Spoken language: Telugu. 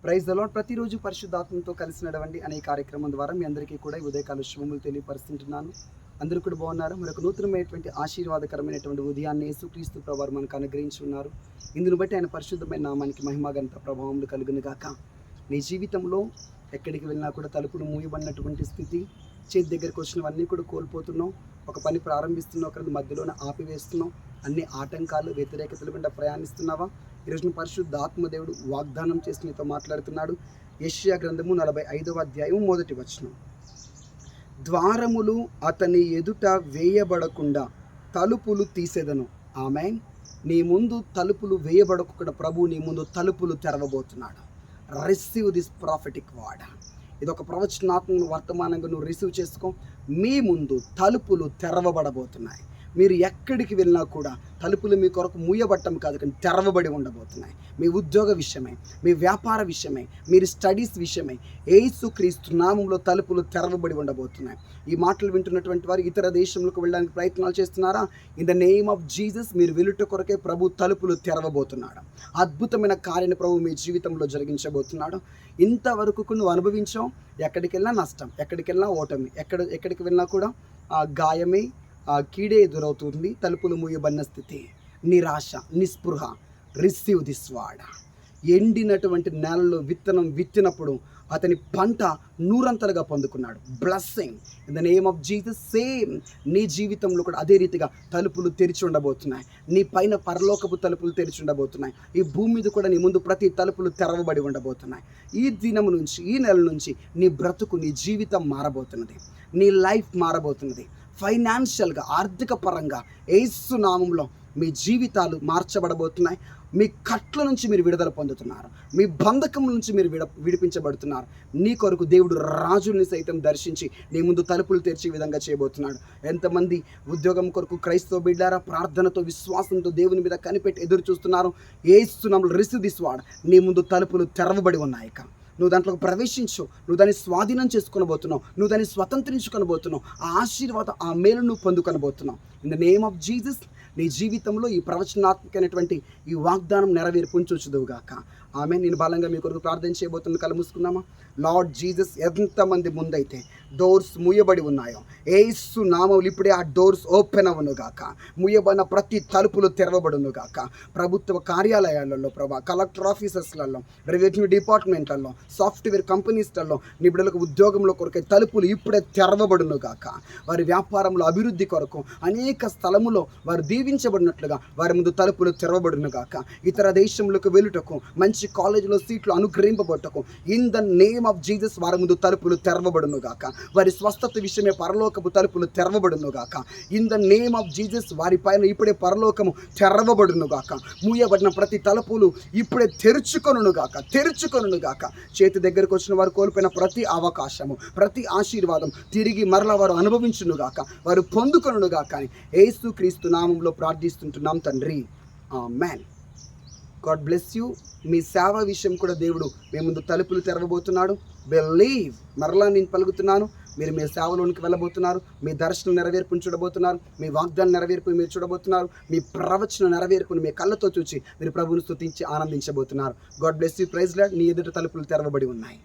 Praise the lord. ప్రతిరోజు పరిశుద్ధాత్మతో కలిసి నడవండి అనే కార్యక్రమం ద్వారా మీ అందరికీ కూడా ఈ ఉదయకాల శుభములు తెలియపరుస్తుంటున్నాను. అందరూ కూడా బాగున్నారు. మరొక నూతనమైనటువంటి ఆశీర్వాదకరమైనటువంటి ఉదయాన్ని యేసుక్రీస్తు ప్రభువారు మనకు అనుగ్రహించి ఉన్నారు. ఇందును బట్టి ఆయన పరిశుద్ధమైన నామానికి మహిమాగంత ప్రభావములు కలుగును గాక. నీ జీవితంలో ఎక్కడికి వెళ్ళినా కూడా తలుపులు మూయబడినటువంటి స్థితి, చేతి దగ్గరికి వచ్చినవన్నీ కూడా కోల్పోతున్నాం. ఒక పని ప్రారంభిస్తున్నావు, ఒకరి మధ్యలోనే ఆపివేస్తున్నాం. అన్ని ఆటంకాలు, వ్యతిరేకతలు గుండా ప్రయాణిస్తున్నావా? ఈరోజు పరిశుద్ధాత్మ దేవుడు వాగ్దానం చేసి నీతో మాట్లాడుతున్నాడు. యెషయా గ్రంథము 45వ అధ్యాయం 1వ వచనం. ద్వారములు అతని ఎదుట వేయబడకుండా తలుపులు తీసేదను. ఆమేన్. నీ ముందు తలుపులు వేయబడకుండా ప్రభు నీ ముందు తలుపులు తెరవబోతున్నాడు. Receive this prophetic word. ఇది ఒక ప్రవచనాత్మక వర్తమానంగా నువ్వు రిసీవ్ చేసుకో. మీ ముందు తలుపులు తెరవబడబోతున్నాయి. మీరు ఎక్కడికి వెళ్ళినా కూడా తలుపులు మీ కొరకు మూయబట్టం కాదు, కానీ తెరవబడి ఉండబోతున్నాయి. మీ ఉద్యోగ విషయమై, మీ వ్యాపార విషయమై, మీరు స్టడీస్ విషయమై యేసుక్రీస్తు నామములో తలుపులు తెరవబడి ఉండబోతున్నాయి. ఈ మాటలు వింటున్నటువంటి వారు ఇతర దేశంలోకి వెళ్ళడానికి ప్రయత్నాలు చేస్తున్నారా? In the name of Jesus మీరు వెలుట కొరకే ప్రభు తలుపులు తెరవబోతున్నాడు. అద్భుతమైన కార్యాన్ని ప్రభు మీ జీవితంలో జరిగించబోతున్నాడు. ఇంతవరకు నువ్వు అనుభవించావు. ఎక్కడికి వెళ్ళినా నష్టం, ఎక్కడికి వెళ్ళినా ఓటమి, ఎక్కడికి వెళ్ళినా కూడా గాయమే, కీడే ఎదురవుతుంది. తలుపులు మూయబడిన స్థితి, నిరాశ, నిస్పృహ. Receive this word. ఎండినటువంటి నేలలో విత్తనం విత్తినప్పుడు అతని పంట నూరంతలుగా పొందుకున్నాడు. Blessing in the name of Jesus. Same నీ జీవితంలో కూడా అదే రీతిగా తలుపులు తెరిచి ఉండబోతున్నాయి. నీ పైన పరలోకపు తలుపులు తెరిచి ఉండబోతున్నాయి. ఈ భూమి మీద కూడా నీ ముందు ప్రతి తలుపులు తెరవబడి ఉండబోతున్నాయి. ఈ దినం నుంచి, ఈ నెల నుంచి నీ బ్రతుకు, నీ జీవితం మారబోతున్నది. నీ లైఫ్ మారబోతున్నది. ఫైనాన్షియల్గా, ఆర్థిక పరంగా యేసు నామములో మీ జీవితాలు మార్చబడబోతున్నాయి. మీ కట్ల నుంచి మీరు విడుదల పొందుతున్నారు. మీ బంధకం నుంచి మీరు విడిపించబడుతున్నారు. నీ కొరకు దేవుడు రాజుల్ని సైతం దర్శించి నీ ముందు తలుపులు తెరిచే విధంగా చేయబోతున్నాడు. ఎంతమంది ఉద్యోగం కొరకు క్రైస్తవ బిడ్డారా ప్రార్థనతో, విశ్వాసంతో దేవుని మీద కనిపెట్టి ఎదురు చూస్తున్నారు. యేసు నామములో రిసీవ్ దిస్ వర్డ్. నీ ముందు తలుపులు తెరవబడి ఉన్నాయి. నువ్వు దాంట్లోకి ప్రవేశించు. నువ్వు దాన్ని స్వాధీనం చేసుకొనబోతున్నావు. నువ్వు దాన్ని స్వతంత్రించుకొనబోతున్నావు. ఆ ఆశీర్వాదం, ఆ మేలు నువ్వు పొందుకొనబోతున్నావు. In the name of Jesus నీ జీవితంలో ఈ ప్రవచనాత్మకమైనటువంటి ఈ వాగ్దానం నెరవేర్పుంచుదువుగాక. ఆమె. నేను బలంగా మీ కొరకు ప్రార్థన చేయబోతున్నా. కళ్ళు మూసుకుందామా? లార్డ్ జీసస్, ఎంతమంది ముందైతే డోర్స్ మూయబడి ఉన్నాయో యేసు నామములో ఇప్పుడే ఆ డోర్స్ ఓపెన్ అవ్వను గాక. మూయబడిన ప్రతి తలుపులు తెరవబడును గాక. ప్రభుత్వ కార్యాలయాలలో ప్రభా, కలెక్టర్ ఆఫీసెస్లలో, రెవెన్యూ డిపార్ట్మెంట్లలో, సాఫ్ట్వేర్ కంపెనీస్లలో నీ బిడ్డలకు ఉద్యోగంలో కొరకే తలుపులు ఇప్పుడే తెరవబడును గాక. వారి వ్యాపారంలో అభివృద్ధి కొరకు అనేక స్థలములో వారు దీవించబడినట్లుగా వారి ముందు తలుపులు తెరవబడును గాక. ఇతర దేశంలోకి వెళ్ళుటకు, మంచి కాలేజీలో సీట్లు అనుగ్రహింపబట్టకు in the name of Jesus వారి ముందు తలుపులు తెరవబడును గాక. వారి స్వస్థత విషయమే పరలోకపు తలుపులు తెరవబడును గాక. In the name of Jesus వారి పైన ఇప్పుడే పరలోకము తెరవబడును గాక. మూయబడిన ప్రతి తలుపులు ఇప్పుడే తెరుచుకొనును గాక. చేతి దగ్గరకు వచ్చిన వారు కోల్పోయిన ప్రతి అవకాశము, ప్రతి ఆశీర్వాదం తిరిగి మరలా వారు అనుభవించును గాక, వారు పొందుకొనును గాక అని యేసుక్రీస్తు నామములో ప్రార్థిస్తుంటున్నాం తండ్రి. ఆమేన్. God bless you. మీ సేవ విషయం కూడా దేవుడు మీ ముందు తలుపులు తెరవబోతున్నాడు. బిలీవ్. మరలా నేను పలుకుతున్నాను, మీరు మీ సేవలోనికి వెళ్ళబోతున్నారు. మీ దర్శనం నెరవేర్పుని చూడబోతున్నారు. మీ వాగ్దానం నెరవేర్పుని మీరు చూడబోతున్నారు. మీ ప్రవచన నెరవేర్పుని మీ కళ్ళతో చూసి మీరు ప్రభువును స్తుతించి ఆనందించబోతున్నారు. God bless you. Praise Lord. నీ ఎదుట తలుపులు తెరవబడి ఉన్నాయి.